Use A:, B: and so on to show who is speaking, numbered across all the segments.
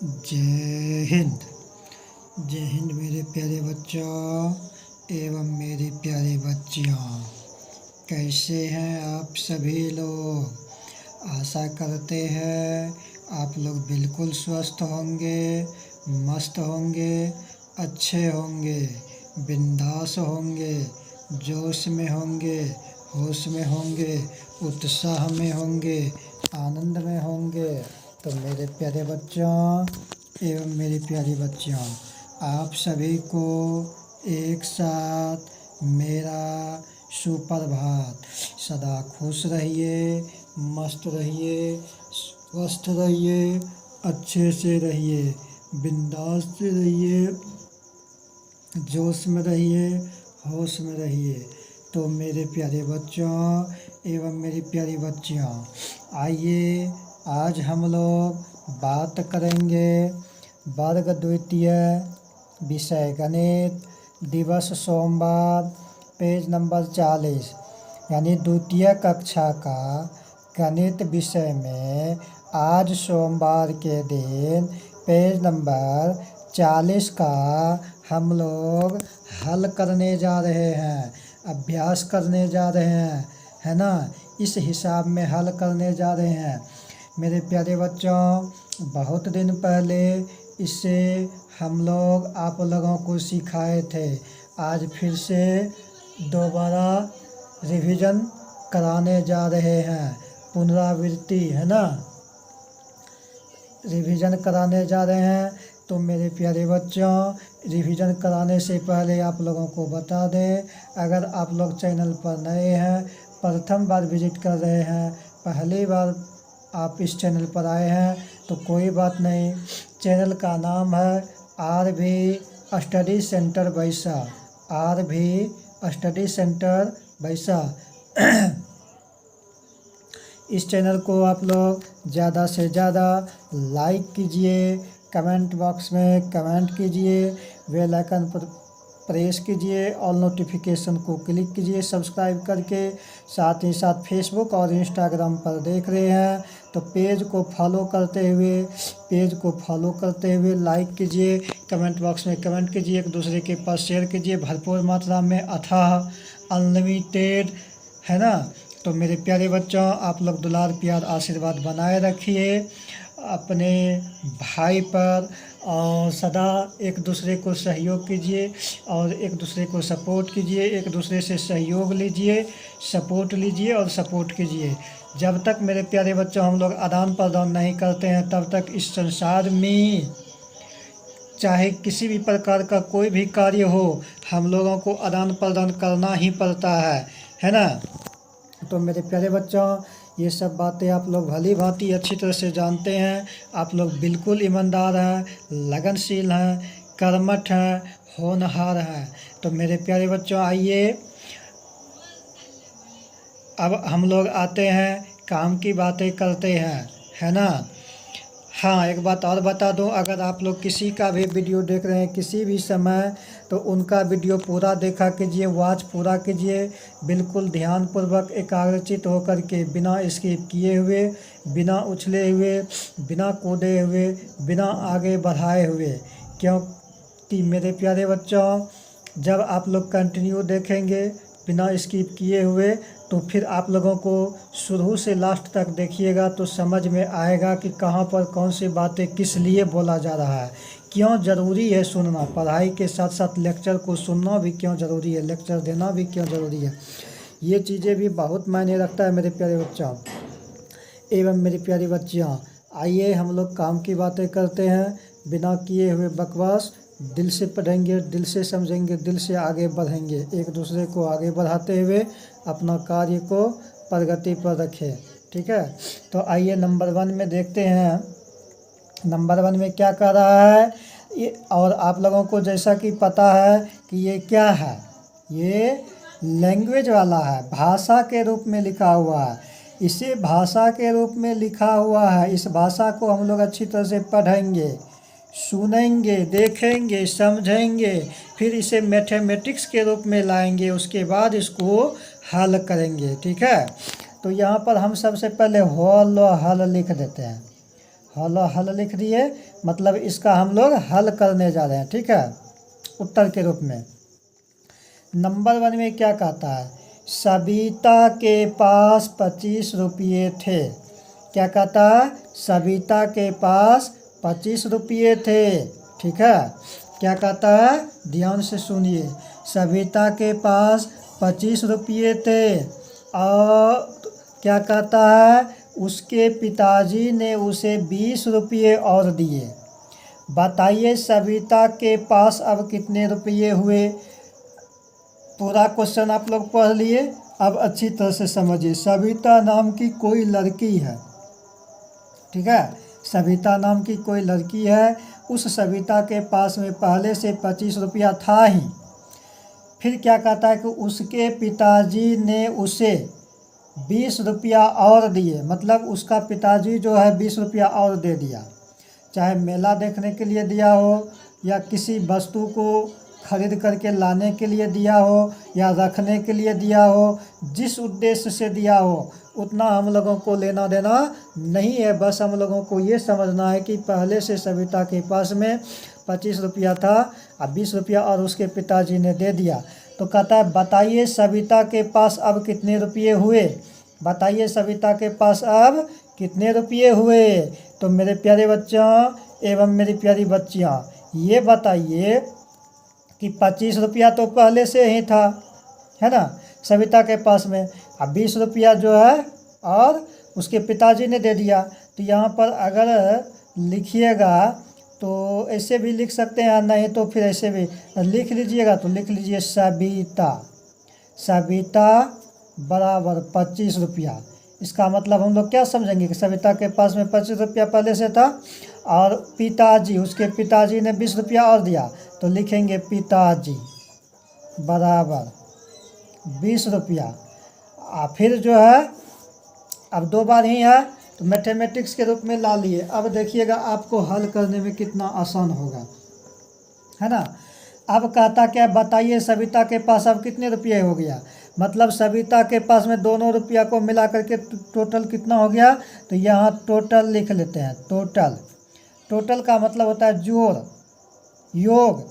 A: जय हिंद। जय हिंद मेरे प्यारे बच्चों एवं मेरी प्यारी बच्चियों। कैसे हैं आप सभी लोग। आशा करते हैं आप लोग बिल्कुल स्वस्थ होंगे, मस्त होंगे, अच्छे होंगे, बिंदास होंगे, जोश में होंगे, होश में होंगे, उत्साह में होंगे, आनंद में होंगे। तो मेरे प्यारे बच्चों एवं मेरी प्यारी बच्चियों, आप सभी को एक साथ मेरा सुप्रभात। सदा खुश रहिए, मस्त रहिए, स्वस्थ रहिए, अच्छे से रहिए, बिंदास से रहिए, जोश में रहिए, होश में रहिए। तो मेरे प्यारे बच्चों एवं मेरी प्यारी बच्चियों, आइए आज हम लोग बात करेंगे वर्ग द्वितीय विषय गणित दिवस सोमवार पेज नंबर 40 यानी द्वितीय कक्षा का गणित विषय में आज सोमवार के दिन पेज नंबर 40 का हम लोग हल करने जा रहे हैं, अभ्यास करने जा रहे हैं, है ना। इस हिसाब में हल करने जा रहे हैं मेरे प्यारे बच्चों। बहुत दिन पहले इससे हम लोग आप लोगों को सिखाए थे। आज फिर से दोबारा रिवीजन कराने जा रहे हैं, पुनरावृत्ति, है ना, रिवीजन कराने जा रहे हैं। तो मेरे प्यारे बच्चों, रिवीजन कराने से पहले आप लोगों को बता दें, अगर आप लोग चैनल पर नए हैं, प्रथम बार विजिट कर रहे हैं, पहली बार आप इस चैनल पर आए हैं तो कोई बात नहीं। चैनल का नाम है आर.भी. स्टडी सेंटर बैसा, आर.भी. स्टडी सेंटर बैसा। इस चैनल को आप लोग ज़्यादा से ज़्यादा लाइक कीजिए, कमेंट बॉक्स में कमेंट कीजिए, बेल आइकन पर प्रेस कीजिए और नोटिफिकेशन को क्लिक कीजिए सब्सक्राइब करके। साथ ही साथ फेसबुक और इंस्टाग्राम पर देख रहे हैं तो पेज को फॉलो करते हुए लाइक कीजिए, कमेंट बॉक्स में कमेंट कीजिए, एक दूसरे के पास शेयर कीजिए भरपूर मात्रा में, अथाह अनलिमिटेड, है ना। तो मेरे प्यारे बच्चों, आप लोग दुलार प्यार आशीर्वाद बनाए रखिए अपने भाई पर और सदा एक दूसरे को सहयोग कीजिए और एक दूसरे को सपोर्ट कीजिए, एक दूसरे से सहयोग लीजिए, सपोर्ट लीजिए और सपोर्ट कीजिए। जब तक मेरे प्यारे बच्चों हम लोग आदान प्रदान नहीं करते हैं तब तक इस संसार में चाहे किसी भी प्रकार का कोई भी कार्य हो, हम लोगों को आदान प्रदान करना ही पड़ता है ना। तो मेरे प्यारे बच्चों, ये सब बातें आप लोग भली भांति अच्छी तरह से जानते हैं। आप लोग बिल्कुल ईमानदार हैं, लगनशील हैं, कर्मठ हैं, होनहार हैं। तो मेरे प्यारे बच्चों, आइए अब हम लोग आते हैं काम की बातें करते हैं, है ना। हाँ, एक बात और बता दूं, अगर आप लोग किसी का भी वीडियो देख रहे हैं किसी भी समय तो उनका वीडियो पूरा देखा कीजिए, वॉच पूरा कीजिए, बिल्कुल ध्यानपूर्वक एकाग्रचित होकर के, बिना स्किप किए हुए, बिना उछले हुए, बिना कूदे हुए, बिना आगे बढ़ाए हुए। क्योंकि मेरे प्यारे बच्चों, जब आप लोग कंटिन्यू देखेंगे बिना स्किप किए हुए तो फिर आप लोगों को शुरू से लास्ट तक देखिएगा तो समझ में आएगा कि कहाँ पर कौन सी बातें किस लिए बोला जा रहा है, क्यों ज़रूरी है सुनना। पढ़ाई के साथ साथ लेक्चर को सुनना भी क्यों ज़रूरी है, लेक्चर देना भी क्यों ज़रूरी है, ये चीज़ें भी बहुत मायने रखता है मेरे प्यारे बच्चों एवं मेरी प्यारी बच्चियाँ। आइए हम लोग काम की बातें करते हैं, बिना किए हुए बकवास। दिल से पढ़ेंगे, दिल से समझेंगे, दिल से आगे बढ़ेंगे, एक दूसरे को आगे बढ़ाते हुए अपना कार्य को प्रगति पर रखें, ठीक है। तो आइए नंबर 1 में देखते हैं, नंबर 1 में क्या कह रहा है ये। और आप लोगों को जैसा कि पता है कि ये क्या है, ये लैंग्वेज वाला है, भाषा के रूप में लिखा हुआ है। इसे भाषा के रूप में लिखा हुआ है, इस भाषा को हम लोग अच्छी तरह से पढ़ेंगे, सुनेंगे, देखेंगे, समझेंगे, फिर इसे मैथमेटिक्स के रूप में लाएंगे, उसके बाद इसको हल करेंगे, ठीक है। तो यहाँ पर हम सबसे पहले हल लिख देते हैं। हल हल लिख दिए, मतलब इसका हम लोग हल करने जा रहे हैं, ठीक है, उत्तर के रूप में। नंबर 1 में क्या कहता है, सविता के पास 25 रुपये थे। क्या कहता है, सविता के पास 25 रुपये थे, ठीक है। क्या कहता है, ध्यान से सुनिए, सविता के पास 25 रुपये थे और क्या कहता है, उसके पिताजी ने उसे 20 रुपये और दिए। बताइए सविता के पास अब कितने रुपये हुए। पूरा क्वेश्चन आप लोग पढ़ लिए, अब अच्छी तरह से समझिए। सविता नाम की कोई लड़की है, ठीक है, सविता नाम की कोई लड़की है। उस सविता के पास में पहले से 25 रुपया था ही। फिर क्या कहता है कि उसके पिताजी ने उसे 20 रुपया और दिए, मतलब उसका पिताजी जो है 20 रुपया और दे दिया। चाहे मेला देखने के लिए दिया हो, या किसी वस्तु को खरीद करके लाने के लिए दिया हो, या रखने के लिए दिया हो, जिस उद्देश्य से दिया हो उतना हम लोगों को लेना देना नहीं है। बस हम लोगों को ये समझना है कि पहले से सविता के पास में 25 रुपया था, अब 20 रुपया और उसके पिताजी ने दे दिया। तो कहता है बताइए सविता के पास अब कितने रुपये हुए। बताइए सविता के पास अब कितने रुपये हुए। तो मेरे प्यारे बच्चों एवं मेरी प्यारी बच्चियाँ, ये बताइए कि 25 रुपया तो पहले से ही था, है ना, सविता के पास में। अब 20 रुपया जो है और उसके पिताजी ने दे दिया। तो यहाँ पर अगर लिखिएगा तो ऐसे भी लिख सकते हैं, नहीं तो फिर ऐसे भी लिख लीजिएगा। तो लिख लीजिए सविता, सविता बराबर 25 रुपया। इसका मतलब हम लोग क्या समझेंगे कि सविता के पास में 25 रुपया पहले से था और पिताजी, उसके पिताजी ने 20 रुपया और दिया। तो लिखेंगे पिताजी बराबर 20 रुपया। फिर जो है अब 2 बार ही है तो मैथमेटिक्स के रूप में ला लिए। अब देखिएगा आपको हल करने में कितना आसान होगा, है ना। अब कहता क्या, बताइए सविता के पास अब कितने रुपये हो गया। मतलब सविता के पास में दोनों रुपया को मिला करके टोटल कितना हो गया। तो यहाँ टोटल लिख लेते हैं। टोटल, टोटल का मतलब होता है जोड़, योग,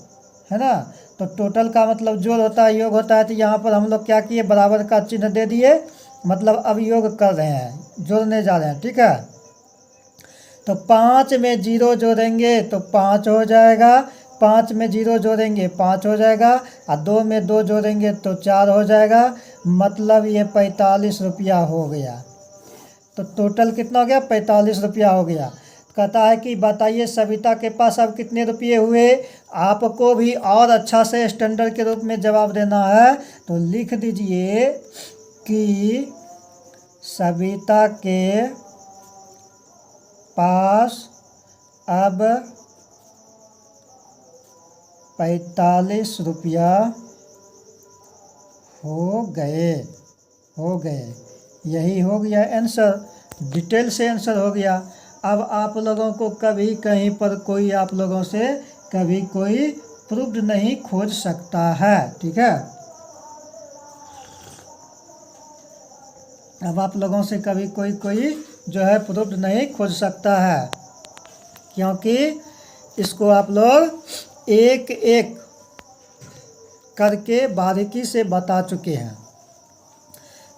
A: है ना। तो टोटल का मतलब जोड़ होता है, योग होता है। तो यहाँ पर हम लोग क्या किए, बराबर का चिन्ह दे दिए, मतलब अब योग कर रहे हैं, जोड़ने जा रहे हैं, ठीक है। तो 5 में 0 जोड़ेंगे तो 5 हो जाएगा, 5 में 0 जोड़ेंगे 5 हो जाएगा, और 2 में 2 जोड़ेंगे तो 4 हो जाएगा। मतलब ये 45 रुपया हो गया। तो टोटल कितना हो गया, 45 रुपया हो गया। कहता है कि बताइए सविता के पास अब कितने रुपये हुए। आपको भी और अच्छा से स्टैंडर्ड के रूप में जवाब देना है। तो लिख दीजिए कि सविता के पास अब 45 रुपया हो गए, हो गए। यही हो गया आंसर, डिटेल से आंसर हो गया। अब आप लोगों को कभी कहीं पर कोई आप लोगों से कभी कोई प्रूफ नहीं खोज सकता है, ठीक है। अब आप लोगों से कभी कोई जो है प्रूफ नहीं खोज सकता है, क्योंकि इसको आप लोग एक एक करके बारीकी से बता चुके हैं।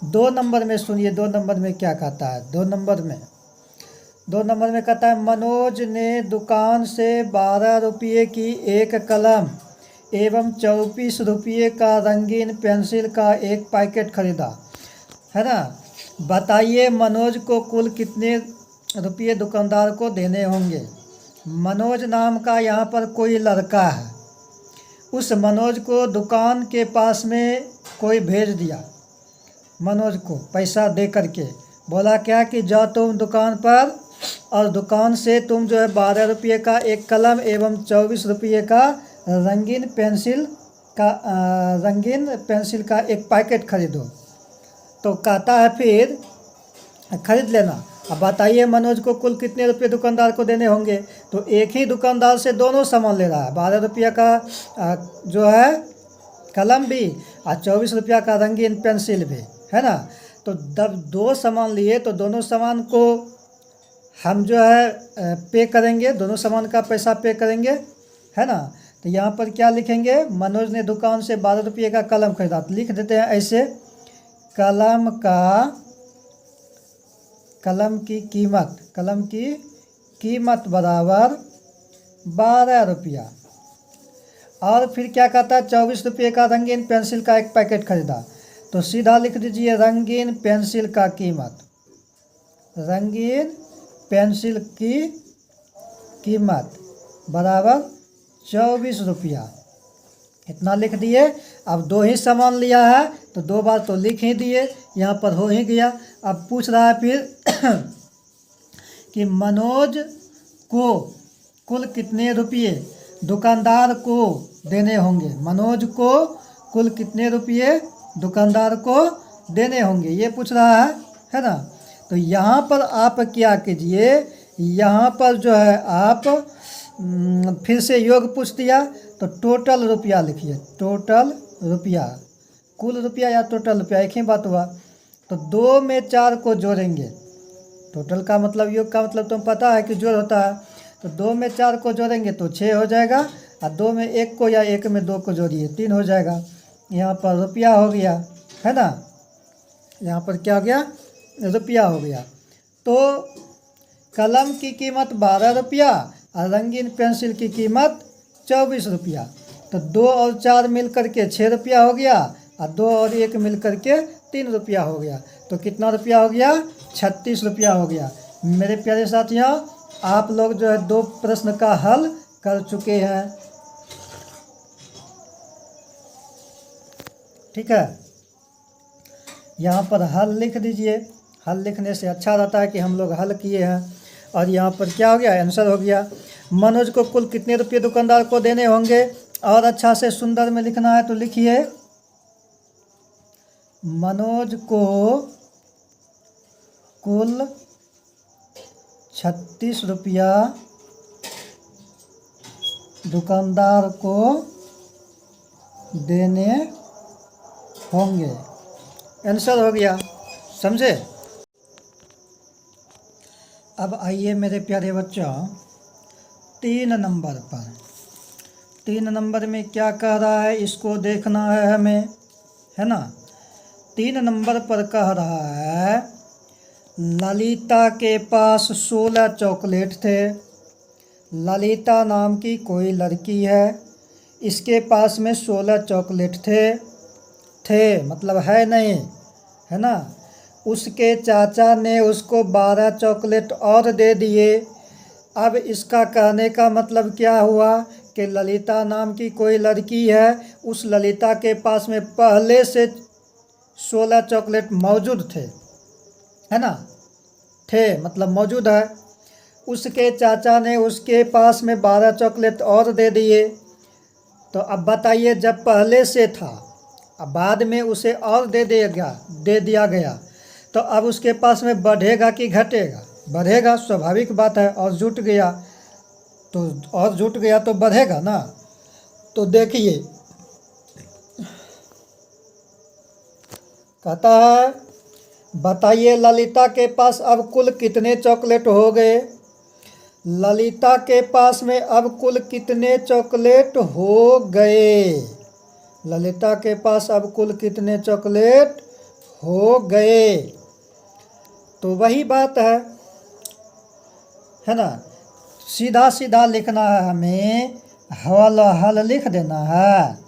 A: 2 नंबर में सुनिए, 2 नंबर में क्या कहता है। 2 नंबर में कहता है मनोज ने दुकान से 12 रुपये की एक कलम एवं 24 रुपये का रंगीन पेंसिल का एक पैकेट खरीदा, है ना। बताइए मनोज को कुल कितने रुपये दुकानदार को देने होंगे। मनोज नाम का यहाँ पर कोई लड़का है, उस मनोज को दुकान के पास में कोई भेज दिया। मनोज को पैसा दे करके बोला क्या कि जाओ तुम दुकान पर और दुकान से तुम जो है 12 रुपये का एक कलम एवं 24 रुपये का रंगीन पेंसिल का एक पैकेट खरीदो। तो कहता है फिर खरीद लेना। अब बताइए मनोज को कुल कितने रुपये दुकानदार को देने होंगे। तो एक ही दुकानदार से दोनों सामान ले रहा है, 12 रुपये का जो है कलम भी और 24 रुपया का रंगीन पेंसिल भी, है ना। तो जब 2 सामान लिए तो दोनों सामान को हम जो है पे करेंगे, दोनों सामान का पैसा पे करेंगे, है ना। तो यहाँ पर क्या लिखेंगे, मनोज ने दुकान से 12 रुपये का कलम खरीदा। तो लिख देते हैं ऐसे, कलम की कीमत बराबर 12 रुपया। और फिर क्या कहता है, 24 रुपये का रंगीन पेंसिल का एक पैकेट खरीदा। तो सीधा लिख दीजिए रंगीन पेंसिल का कीमत, रंगीन पेंसिल की कीमत बराबर 24 रुपया। इतना लिख दिए। अब 2 ही सामान लिया है तो 2 बार तो लिख ही दिए, यहाँ पर हो ही गया। अब पूछ रहा है फिर कि मनोज को कुल कितने रुपये दुकानदार को देने होंगे। मनोज को कुल कितने रुपये दुकानदार को देने होंगे, ये पूछ रहा है ना। तो यहाँ पर आप क्या कीजिए, यहाँ पर जो है आप फिर से योग पूछ दिया तो टोटल रुपया लिखिए, टोटल रुपया, कुल रुपया या टोटल रुपया एक ही बात हुआ। तो 2 में 4 को जोड़ेंगे, टोटल का मतलब, योग का मतलब तुम पता है कि जोड़ होता है। तो 2 में 4 को जोड़ेंगे तो 6 हो जाएगा, और 2 में 1 को या 1 में 2 को जोड़िए 3 हो जाएगा। यहाँ पर रुपया हो गया, है ना, यहाँ पर क्या हो गया, रुपया हो गया। तो कलम की कीमत 12 रुपया और रंगीन पेंसिल की कीमत 24 रुपया। तो 2 और 4 मिल करके 6 रुपया हो गया, और 2 और 1 मिल करके 3 रुपया हो गया। तो कितना रुपया हो गया, 36 रुपया हो गया। मेरे प्यारे साथियों, आप लोग जो है 2 प्रश्न का हल कर चुके हैं, ठीक है। यहाँ पर हल लिख दीजिए, हल लिखने से अच्छा रहता है कि हम लोग हल किए हैं। और यहाँ पर क्या हो गया, आंसर हो गया। मनोज को कुल कितने रुपये दुकानदार को देने होंगे, और अच्छा से सुंदर में लिखना है तो लिखिए, मनोज को कुल 36 रुपया दुकानदार को देने होंगे। आंसर हो गया, समझे। अब आइए मेरे प्यारे बच्चों 3 नंबर पर। 3 नंबर में क्या कह रहा है, इसको देखना है हमें, है ना। 3 नंबर पर कह रहा है, ललिता के पास 16 चॉकलेट थे। ललिता नाम की कोई लड़की है, इसके पास में 16 चॉकलेट थे मतलब है नहीं, है ना। उसके चाचा ने उसको 12 चॉकलेट और दे दिए। अब इसका कहने का मतलब क्या हुआ कि ललिता नाम की कोई लड़की है, उस ललिता के पास में पहले से 16 चॉकलेट मौजूद थे, है ना, थे मतलब मौजूद है। उसके चाचा ने उसके पास में 12 चॉकलेट और दे दिए। तो अब बताइए, जब पहले से था, अब बाद में उसे और दे दिया गया, तो अब उसके पास में बढ़ेगा कि घटेगा, बढ़ेगा, स्वाभाविक बात है। और जुट गया तो बढ़ेगा ना। तो देखिए कहता है, बताइए ललिता के पास अब कुल कितने चॉकलेट हो गए। ललिता के पास में अब कुल कितने चॉकलेट हो गए। ललिता के पास अब कुल कितने चॉकलेट हो गए। तो वही बात है ना। सीधा सीधा लिखना है हमें, हल लिख देना है।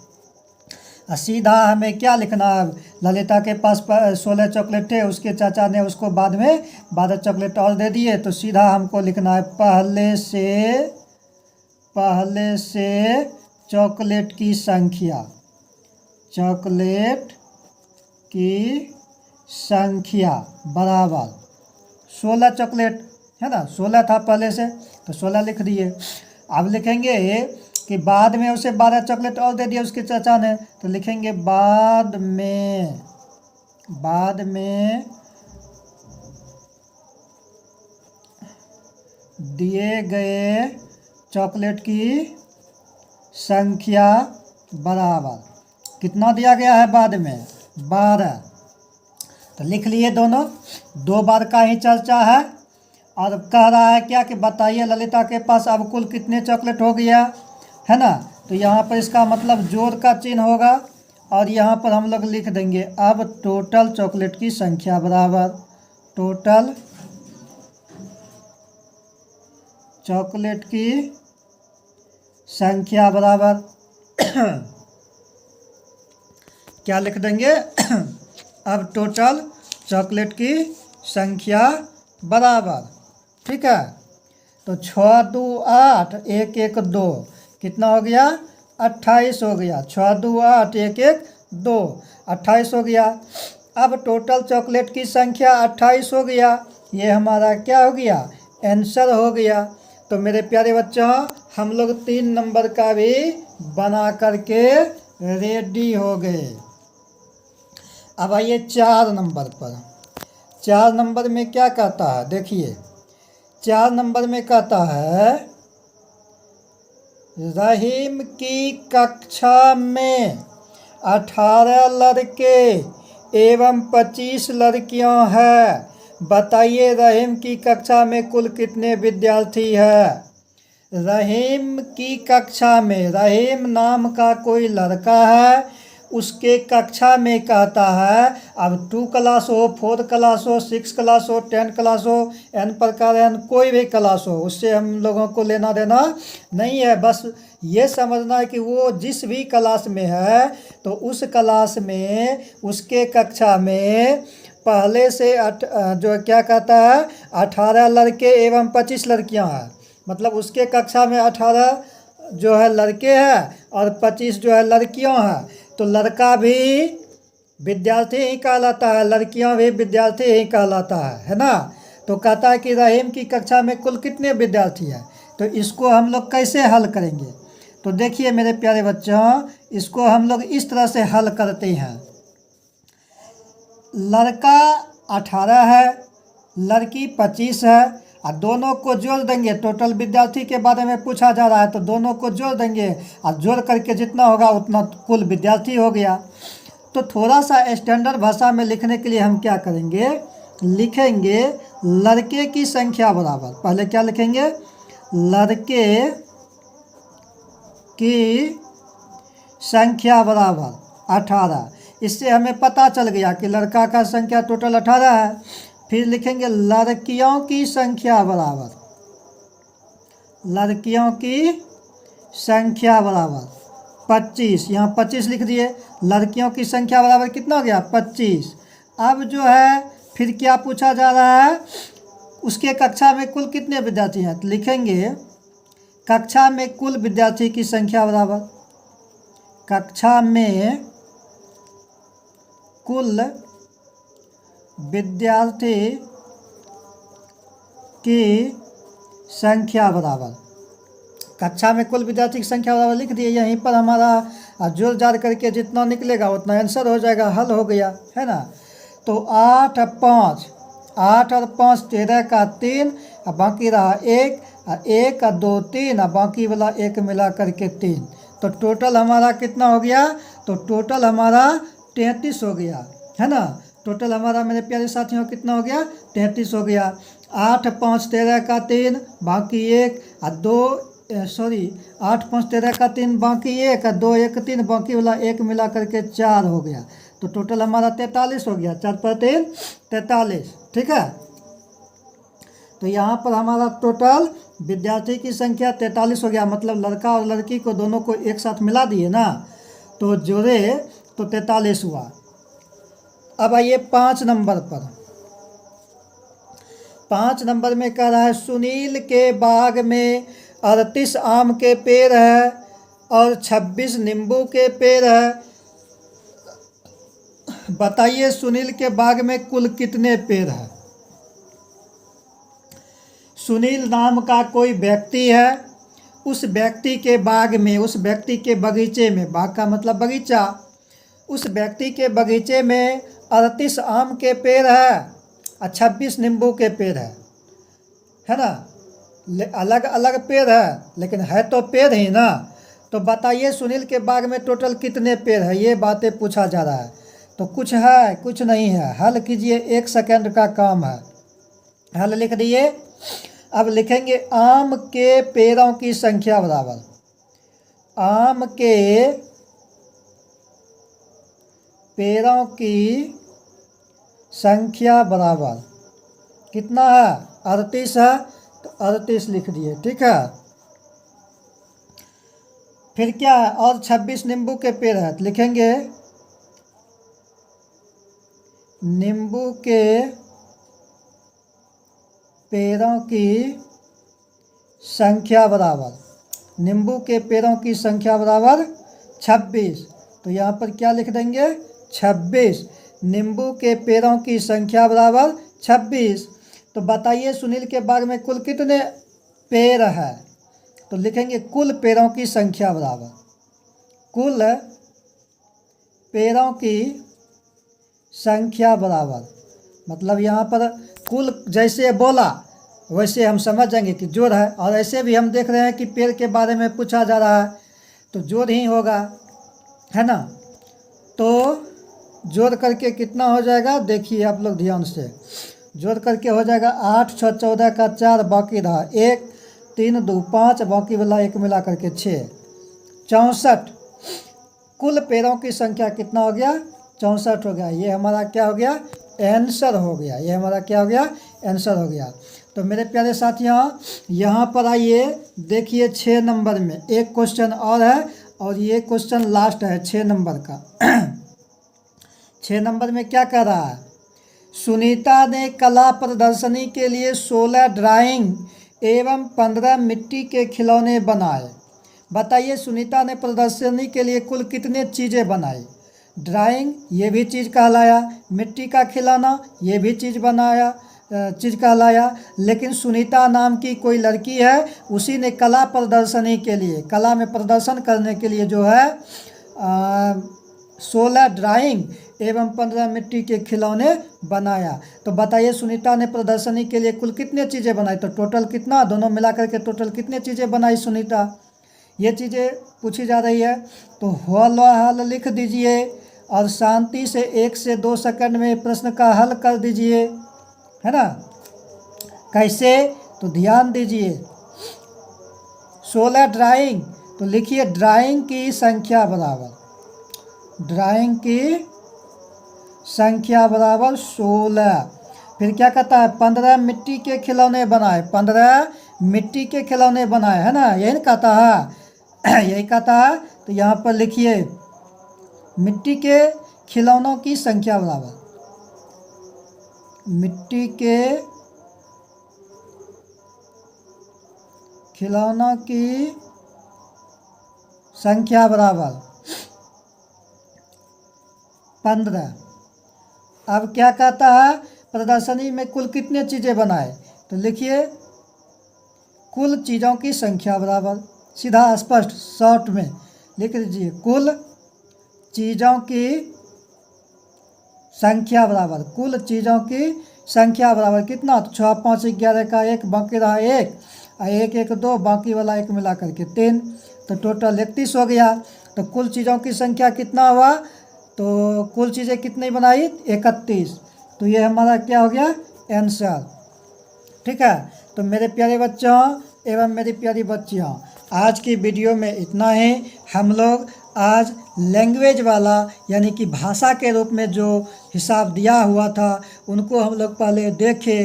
A: सीधा हमें क्या लिखना है, ललिता के पास 16 चॉकलेट थे, उसके चाचा ने उसको बाद में 12 चॉकलेट और दे दिए। तो सीधा हमको लिखना है, पहले से चॉकलेट की संख्या, चॉकलेट की संख्या बराबर 16 चॉकलेट, है ना, 16 था पहले से तो 16 लिख दिए। अब लिखेंगे कि बाद में उसे 12 चॉकलेट और दे दिया उसके चाचा ने, तो लिखेंगे बाद में दिए गए चॉकलेट की संख्या बराबर कितना दिया गया है, बाद में 12। तो लिख लिए दोनों, 2 बार का ही चर्चा है। और कह रहा है क्या कि बताइए ललिता के पास अब कुल कितने चॉकलेट हो गया, है ना। तो यहाँ पर इसका मतलब जोड़ का चिन्ह होगा और यहाँ पर हम लोग लिख देंगे अब टोटल चॉकलेट की संख्या बराबर टोटल चॉकलेट की संख्या बराबर क्या लिख देंगे अब टोटल चॉकलेट की संख्या बराबर, ठीक है। तो 6 2 8 1 1 2 कितना हो गया 28 हो गया। 6 2 8 1 1 2 28 हो गया। अब टोटल चॉकलेट की संख्या 28 हो गया। ये हमारा क्या हो गया आंसर हो गया। तो मेरे प्यारे बच्चों हम लोग 3 नंबर का भी बना करके रेडी हो गए। अब आइए 4 नंबर पर। 4 नंबर में क्या कहता है देखिए, 4 नंबर में कहता है रहीम की कक्षा में 18 लड़के एवं 25 लड़कियां हैं। बताइए रहीम की कक्षा में कुल कितने विद्यार्थी है। रहीम की कक्षा में रहीम नाम का कोई लड़का है, उसके कक्षा में कहता है अब 2 क्लास हो 4 क्लास हो 6 क्लास हो 10 क्लास हो n प्रकार n कोई भी क्लास हो, उससे हम लोगों को लेना देना नहीं है। बस ये समझना है कि वो जिस भी क्लास में है तो उस क्लास में उसके कक्षा में पहले से जो क्या कहता है 18 लड़के एवं 25 लड़कियां हैं। मतलब उसके कक्षा में 18 जो है लड़के हैं और 25 जो है लड़कियां हैं। तो लड़का भी विद्यार्थी ही कहलाता है, लड़कियां भी विद्यार्थी ही कहलाता है ना। तो कहता है कि रहीम की कक्षा में कुल कितने विद्यार्थी हैं। तो इसको हम लोग कैसे हल करेंगे। तो देखिए मेरे प्यारे बच्चों इसको हम लोग इस तरह से हल करते हैं। लड़का 18 है लड़की 25 है और दोनों को जोड़ देंगे। टोटल विद्यार्थी के बारे में पूछा जा रहा है तो दोनों को जोड़ देंगे और जोड़ करके जितना होगा उतना कुल विद्यार्थी हो गया। तो थोड़ा सा स्टैंडर्ड भाषा में लिखने के लिए हम क्या करेंगे, लिखेंगे लड़के की संख्या बराबर, पहले क्या लिखेंगे लड़के की संख्या बराबर 18। इससे हमें पता चल गया कि लड़का का संख्या टोटल 18 है। फिर लिखेंगे लड़कियों की संख्या बराबर लड़कियों की संख्या बराबर 25। यहाँ 25 लिख दिए। लड़कियों की संख्या बराबर कितना हो गया 25। अब जो है फिर क्या पूछा जा रहा है, उसके कक्षा में कुल कितने विद्यार्थी हैं। तो लिखेंगे कक्षा में कुल विद्यार्थी की संख्या बराबर कक्षा में कुल विद्यार्थी की संख्या बराबर कक्षा में कुल विद्यार्थी की संख्या बराबर लिख दिए। यहीं पर हमारा जोड़ जाड़ करके जितना निकलेगा उतना आंसर हो जाएगा, हल हो गया है ना। तो 8 और 5 13 का 3 और बाकी रहा 1 और 1 और 2 3 और बाकी वाला 1 मिला करके 3। तो टोटल हमारा कितना हो गया, तो टोटल हमारा 33 हो गया है ना। टोटल हमारा मेरे प्यारे साथियों कितना हो गया 33 हो गया। 8 5 13 का 3 बाकी 1 और 2 8 5 13 का 3 बाकी 1 और 2 1 3 बाकी वाला 1 मिला करके 4 हो गया। तो टोटल हमारा 43 हो गया। 4 पर 3 43, ठीक है। तो यहाँ पर हमारा टोटल विद्यार्थी की संख्या 43 हो गया। मतलब लड़का और लड़की को दोनों को एक साथ मिला दिए ना तो जोड़े तो 43 हुआ। अब आइए 5 नंबर पर। 5 नंबर में कह रहा है सुनील के बाग में 38 आम के पेड़ है और 26 नींबू के पेड़ है। बताइए सुनील के बाग में कुल कितने पेड़ है। सुनील नाम का कोई व्यक्ति है, उस व्यक्ति के बाग में, उस व्यक्ति के बगीचे में, बाग का मतलब बगीचा, उस व्यक्ति के बगीचे में 38 आम के पेड़ है और 26 नींबू के पेड़ है ना। अलग अलग पेड़ है लेकिन है तो पेड़ ही ना। तो बताइए सुनील के बाग में टोटल कितने पेड़ है, ये बातें पूछा जा रहा है। तो कुछ है कुछ नहीं है, हल कीजिए, 1 सेकंड का काम है। हल लिख दिए। अब लिखेंगे आम के पेड़ों की संख्या बराबर, आम के पेड़ों की संख्या बराबर कितना है, 38 है, तो 38 लिख दिए। ठीक है, फिर क्या है, और 26 नींबू के पेड़ है, तो लिखेंगे नींबू के पेड़ों की संख्या बराबर, नींबू के पेड़ों की संख्या बराबर 26। तो यहाँ पर क्या लिख देंगे, 26। नींबू के पेड़ों की संख्या बराबर 26। तो बताइए सुनील के बाग में कुल कितने पेड़ है, तो लिखेंगे कुल पेड़ों की संख्या बराबर, कुल पेड़ों की संख्या बराबर, मतलब यहाँ पर कुल जैसे बोला वैसे हम समझ जाएंगे कि जोड़ है, और ऐसे भी हम देख रहे हैं कि पेड़ के बारे में पूछा जा रहा है तो जोड़ ही होगा, है ना। तो जोड़ करके कितना हो जाएगा, देखिए आप लोग ध्यान से, जोड़ करके हो जाएगा 8 6 14 का 4, बाकी रहा 1 3 2 5, बाकी वाला 1 मिला करके 6, 64। कुल पेड़ों की संख्या कितना हो गया, 64 हो गया। ये हमारा क्या हो गया, आंसर हो गया, ये हमारा क्या हो गया, आंसर हो गया। तो मेरे प्यारे साथियों यहाँ पर आइए, देखिए 6 नंबर में एक क्वेश्चन और है, और ये क्वेश्चन लास्ट है 6 नंबर का। 6 नंबर में क्या कह रहा है, सुनीता ने कला प्रदर्शनी के लिए 16 ड्राइंग एवं 15 मिट्टी के खिलौने बनाए। बताइए सुनीता ने प्रदर्शनी के लिए कुल कितने चीज़ें बनाई। ड्राइंग ये भी चीज़ कहलाया, मिट्टी का खिलौना ये भी चीज़ कहलाया, लेकिन सुनीता नाम की कोई लड़की है, उसी ने कला प्रदर्शनी के लिए, कला में प्रदर्शन करने के लिए जो है 16 ड्राइंग एवं 15 मिट्टी के खिलौने बनाया। तो बताइए सुनीता ने प्रदर्शनी के लिए कुल कितने चीज़ें बनाई, तो टोटल कितना, दोनों मिलाकर के टोटल कितने चीज़ें बनाई सुनीता, ये चीज़ें पूछी जा रही है। तो हल लिख दीजिए और शांति से 1 से 2 सेकंड में प्रश्न का हल कर दीजिए, है ना। कैसे, तो ध्यान दीजिए, 16 ड्राइंग, तो लिखिए ड्राइंग की संख्या बराबर, ड्राइंग की संख्या बराबर 16। फिर क्या कहता है, 15 मिट्टी के खिलौने बनाए, 15 मिट्टी के खिलौने बनाए, है ना, यही कहता है, यही कहता है। तो यहाँ पर लिखिए मिट्टी के खिलौनों की संख्या बराबर, मिट्टी के खिलौनों की संख्या बराबर 15। अब क्या कहता है, प्रदर्शनी में कुल कितने चीज़ें बनाए, तो लिखिए कुल चीज़ों की संख्या बराबर, सीधा स्पष्ट शॉर्ट में लिख दीजिए, कुल चीज़ों की संख्या बराबर, कुल चीज़ों की संख्या बराबर कितना, तो 6 5 11 का 1, बाकी रहा 1, 1 1 2, बाकी वाला 1 मिला करके 3, तो टोटल 31 हो गया। तो कुल चीज़ों की संख्या कितना हुआ, तो कुल चीज़ें कितनी बनाई, 31। तो ये हमारा क्या हो गया, आंसर। ठीक है, तो मेरे प्यारे बच्चों एवं मेरी प्यारी बच्चियों, आज की वीडियो में इतना ही। हम लोग आज लैंग्वेज वाला यानी कि भाषा के रूप में जो हिसाब दिया हुआ था उनको हम लोग पहले देखे,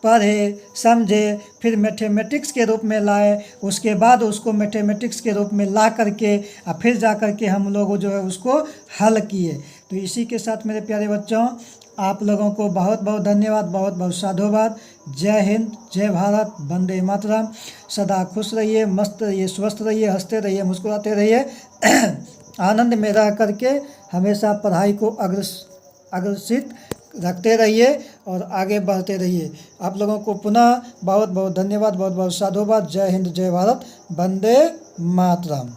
A: पढ़े, समझे, फिर मैथमेटिक्स के रूप में लाए, उसके बाद उसको मैथमेटिक्स के रूप में ला करके और फिर जा करके हम लोग जो है उसको हल किए। तो इसी के साथ मेरे प्यारे बच्चों आप लोगों को बहुत बहुत धन्यवाद, बहुत बहुत साधुवाद। जय हिंद, जय भारत, वंदे मातरम। सदा खुश रहिए, मस्त रहिए, स्वस्थ रहिए, हंसते रहिए, मुस्कुराते रहिए, आनंद में रह करके हमेशा पढ़ाई को अग्रसित रखते रहिए और आगे बढ़ते रहिए। आप लोगों को पुनः बहुत बहुत धन्यवाद, बहुत बहुत साधुवाद। जय हिंद, जय भारत, वंदे मातरम।